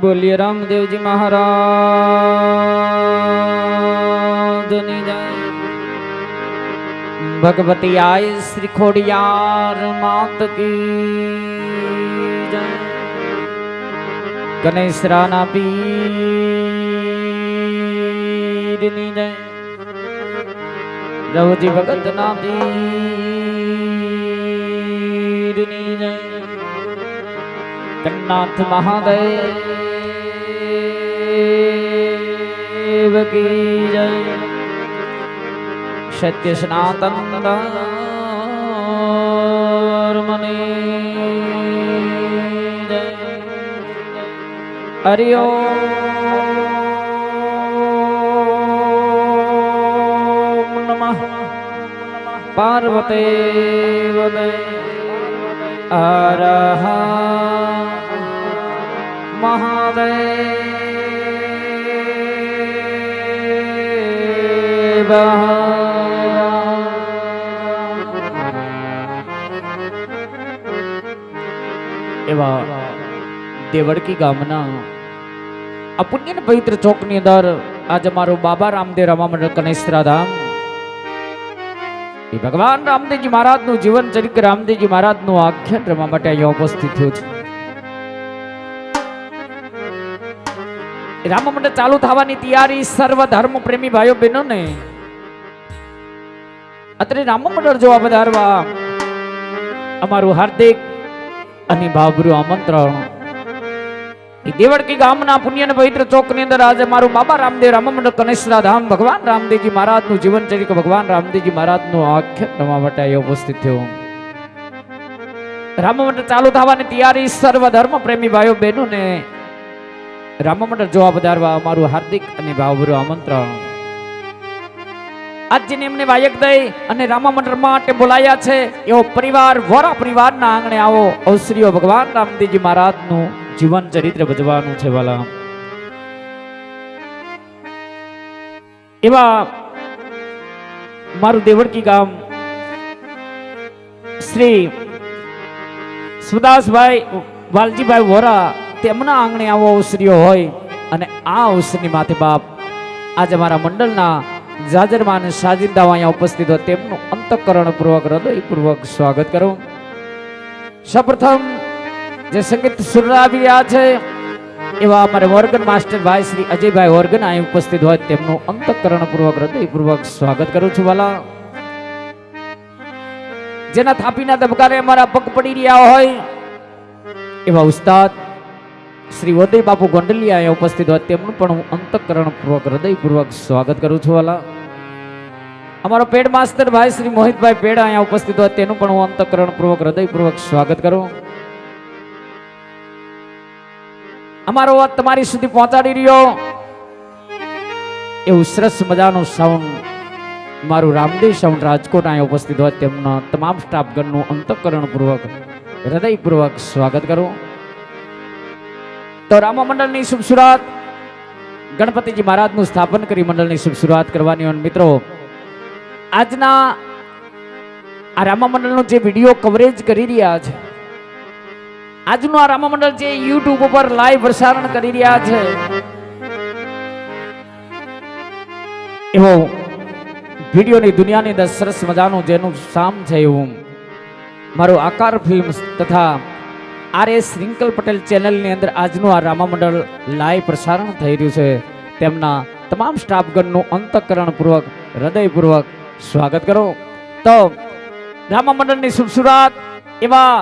बोलिए रामदेव जी महाराज ની જય। भगवती आय श्री खोड़ियार मात की जय। गणेश राणा पीर ની જય। रवजी भगत ना पीर ની જય। कन्नाथ महादेव की जय। सत्य सनातन धर्म ની जय। हरि ओम नमः पार्वते वदे हर महादेव। એવા દેવડકી ગામના આ પુણ્ય પવિત્ર ચોકની અંદર આજ અમારો બાબા રામદેવ રમા મંડળ કનેસરા ધામ એ ભગવાન રામદેવજી મહારાજનું જીવન ચરિત્ર રામદેવજી મહારાજનું આખ્યાન રમવા માટે અહીંયા ઉપસ્થિત થયું છે। રામ મંડળ ચાલુ થવાની તૈયારી સર્વ ધર્મ પ્રેમી ભાઈઓ બહેનો ને અત્યારે રામ મંડળ જોવા પધારવા અમારું હાર્દિક અને ભાવભર્યું આમંત્રણ એ દેવડકી ગામના પુણ્ય અને પવિત્ર ચોકની અંદર આજે મારું બાબા રામદેવ રામ મંડળ કનેસરા ધામ ભગવાન રામદેવજી મહારાજનું જીવન ચરિત્ર ભગવાન રામદેવજી મહારાજનું આખ્યાન રમવા માટે અહીંયા ઉપસ્થિત થયો। રામ મંડળ ચાલુ થવાની તૈયારી સર્વ ધર્મ પ્રેમી ભાઈઓ બહેનો ને રામ મંડળ જોવા પધારવા અમારું હાર્દિક અને ભાવભર્યું આમંત્રણ। આજ જેને એમને વાયક દઈ અને રામ મંડળ માટે બોલાયા છે એવો પરિવાર વોરા પરિવારના આંગણે આવો અવસરીઓ ભગવાન રામદેવજી મહારાજનું જીવન ચરિત્ર ભજવાનું છે વાલા। એવા મારું દેવડકી ગામ શ્રી સુદાસભાઈ વાલજીભાઈ વોરા તેમના આંગણે આવો અવસરીઓ હોય અને આ અવસરની માથે બાપ આજે મારા મંડળના જાજરમાન સાજિંદાઓ અહીંયા ઉપસ્થિત હોય તેમનું અંતઃકરણપૂર્વક હૃદયપૂર્વક સ્વાગત કરું। સૌપ્રથમ જે સંગીત સુરાવી રહ્યા છે એવા અમારે ઓર્ગન માસ્ટર ભાઈ શ્રી અજયભાઈ ઓર્ગન અહીં ઉપસ્થિત હોય તેમનું અંતઃકરણપૂર્વક હૃદયપૂર્વક સ્વાગત કરું છું વાલા। જેના થાપીના ધબકારે અમારા પગ પડી રહ્યા હોય એવા ઉસ્તાદ શ્રી ઉદય બાપુ ગોંડલિયા અહીંયા ઉપસ્થિત હોય તેમનું પણ હું અંતઃકરણપૂર્વક હૃદયપૂર્વક સ્વાગત કરું છું વાલા। અમારો પેડ માસ્ટર ભાઈ શ્રી મોહિતભાઈ પેડ અહીંયા ઉપસ્થિત હોય તેનું પણ હું અંતઃકરણપૂર્વક હૃદયપૂર્વક સ્વાગત કરું। અમારો વાત તમારી સુધી પહોંચાડી રહ્યો એવું સરસ મજાનું સાઉન્ડ મારું રામદેવ સાઉન્ડ રાજકોટ અહીંયા ઉપસ્થિત હોય તેમના તમામ સ્ટાફગણનું અંતઃકરણપૂર્વક હૃદયપૂર્વક સ્વાગત કરું। તો રામ મંડળની શુભ શરૂઆત ગણપતિજી મહારાજનું સ્થાપન કરી મંડળની શુભ શરૂઆત કરવાની હોય મિત્રો આજના આ રામ મંડળનો જે વિડીયો કવરેજ કરી રહ્યા છે આજનું આ રામ મંડળ જે યુટ્યુબ ઉપર લાઈવ પ્રસારણ કરી રહ્યા છે એવો વિડીયોની દુનિયાની અંદર સરસ મજાનું જેનું સામ છે એવું મારું આકાર ફિલ્મ તથા RS રિંકલ પટેલ ચેનલની અંદર આજનું આ રામા મંડળ લાઈવ પ્રસારણ થઈ રહ્યું છે તેમના તમામ સ્ટાફગણનું અંતઃકરણપૂર્વક હૃદયપૂર્વક સ્વાગત કરો। તો રામા મંડળની શુભ શરૂઆત એવા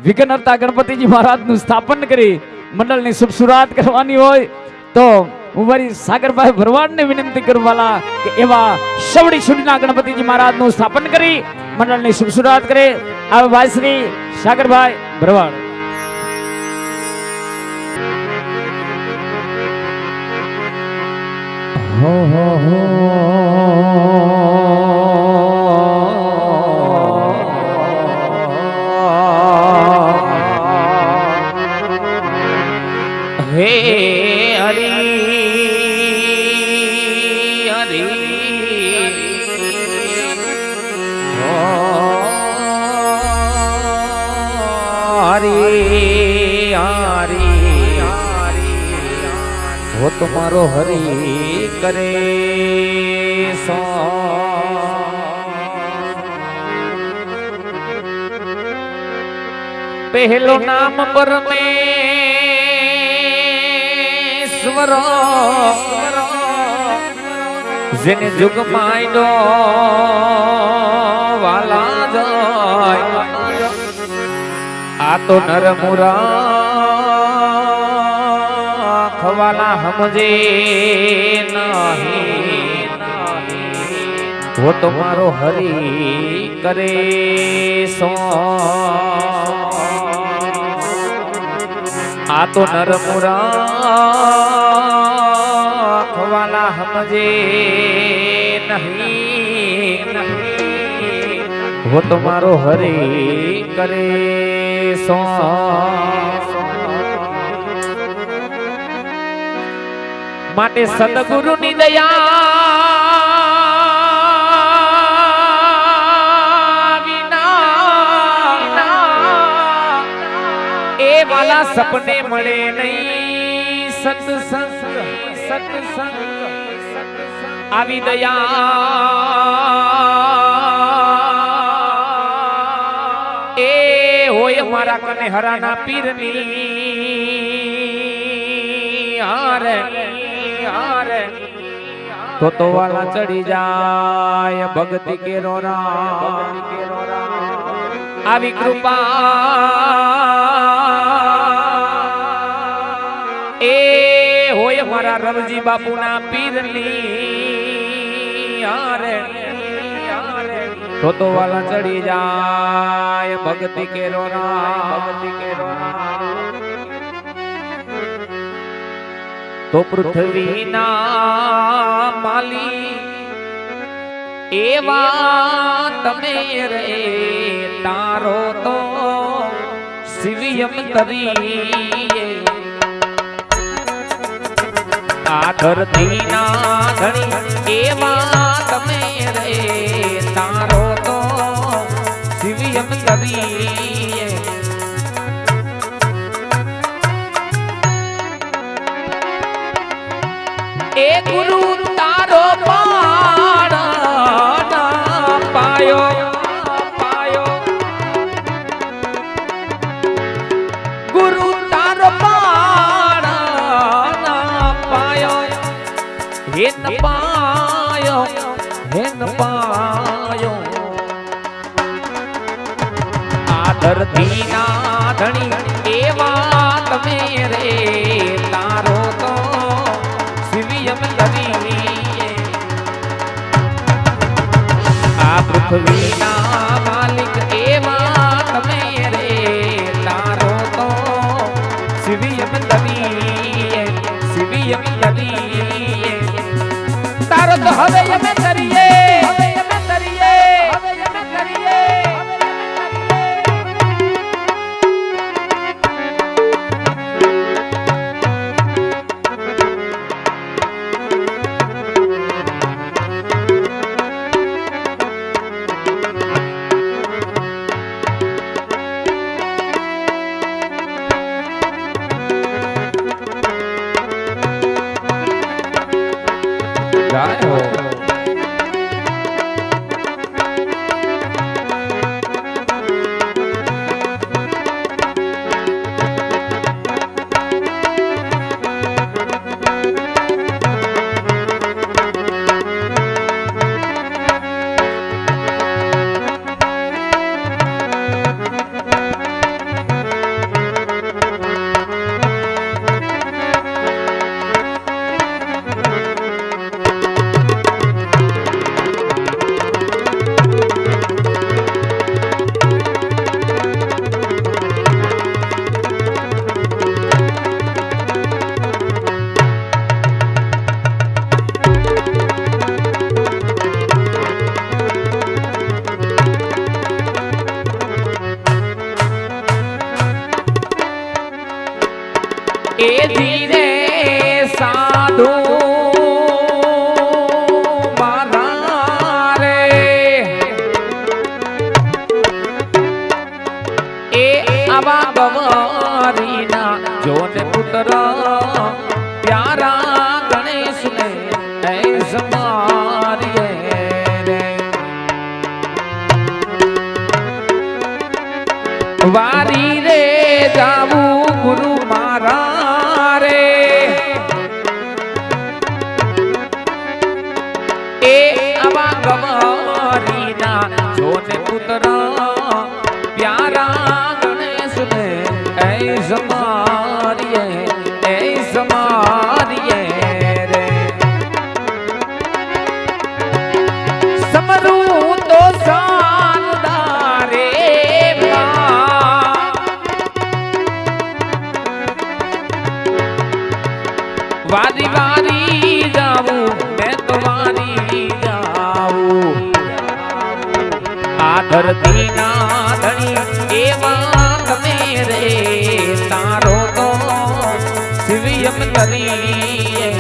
વિઘ્નહર્તા ગણપતિજી મહારાજનું સ્થાપન કરી મંડળની શુભ શરૂઆત કરવાની હોય તો હું મારી સાગરભાઈ ભરવાડને વિનંતી કરું વાલા કે એવા સવડી સુડીના ગણપતિજી મહારાજનું સ્થાપન કરી મંડળની શુભ શરૂઆત કરે આવે ભાઈ શ્રી સાગરભાઈ ભરવાડ। हो हो हो हे हरि हरि हरि हरि તમારો હરી કરે સો પહેલો નામ પરમેશ્વર જેને જુગ માયનો વાલા જાય આ તો નર મૂરખ વાલા સમજે નહીં वो तुम्हारो हरि करे सो आ तो नर मूरख वाला समझे नहीं वो तुम्हारो हरि करे सो माटे सदगुरु नी दया वाला सपने मळे नहीं सत्संग सत्संग आवी दया ए होय मारा कने हराना पीरनी हारे हारे तो वाला चढ़ी जाय भक्ति के रोरा आवी कृपा ए होय मारा रवजी बापू ना पीरनी यारे तो वाला चढ़ी जाय भक्ति के रोना तो पृथ्वी ना माली एवा तमे रे तारो तो शिवियम तरी धरती ना धनी एवा तमे रे तारो तो शिवियम करी ए गुरु तारो पाड़ा ना पायो पायो गुरु तारो पाड़ा ना पायो हेन पायो आ धरती ना धनी एवा तमे रे तारो तो शिवियम धनी आ पृथ्वी ना मालिक एवा तमे रे तारो तो शिवियम धनी तारो तो हवे यमे करिए हवे यमे करिए हवे यमे करिए गाय हो ए धीरे साधु मारा रे ए आवा गवारी ना जोन पुत्र प्यारा જોને પુત્રા પ્યારા ગણેશ ને એ સમારીએ રે સમરું તો શાનદારે વારી વારી જાવું મેં તો વારી જાવું આ ધરતી ના ધણી એવા તમે રે તારો તો શિવયમ તરી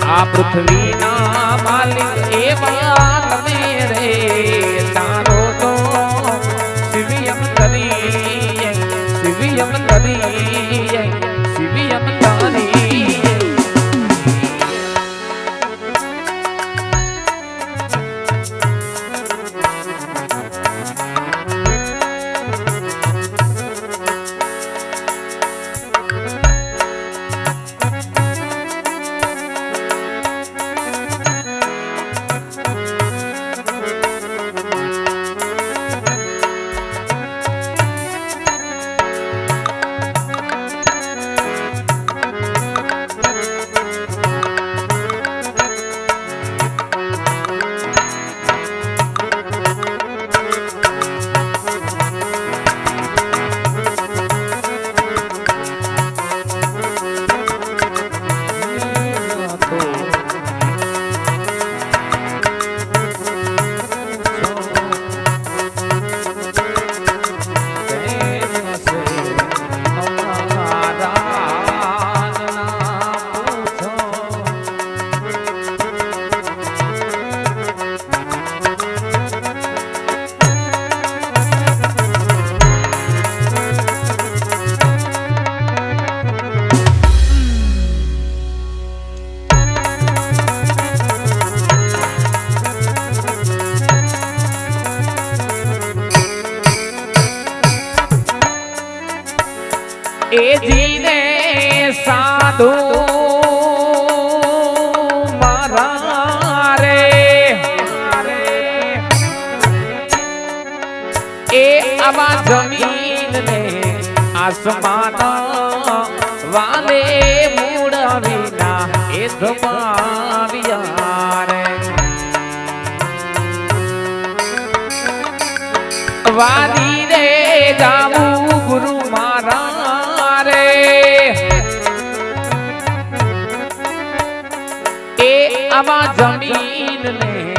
આ પૃથ્વી ના માલિક એવા તમે રે તારો તો શિવયમ તરી શિવયમ તરી શિવયમ તરી એ જીને સાધુ મારા રે એ આવા જમીન ને આસમાન વાલે મૂળ વિના એ ધમાવ્યા રે વારી રે જાવું ગુરુ મારા આવા જમીન ને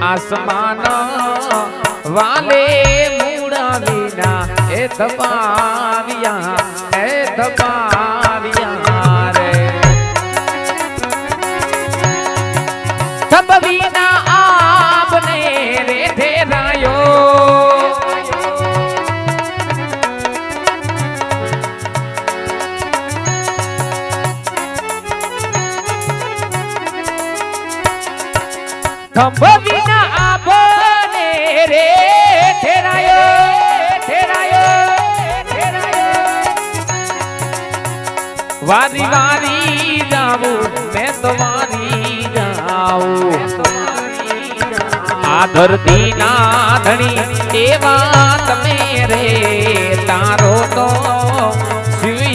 આસમાન વાલે મૂળ વિના એ દબાવ્યા રે તબ વિના આપને રે ધેરાયો ખંભ વિના આપને રે ઠેરાયો વારી વારી જાવું મેં તો વારી જાવું આ ધરતી ના ધણી એવા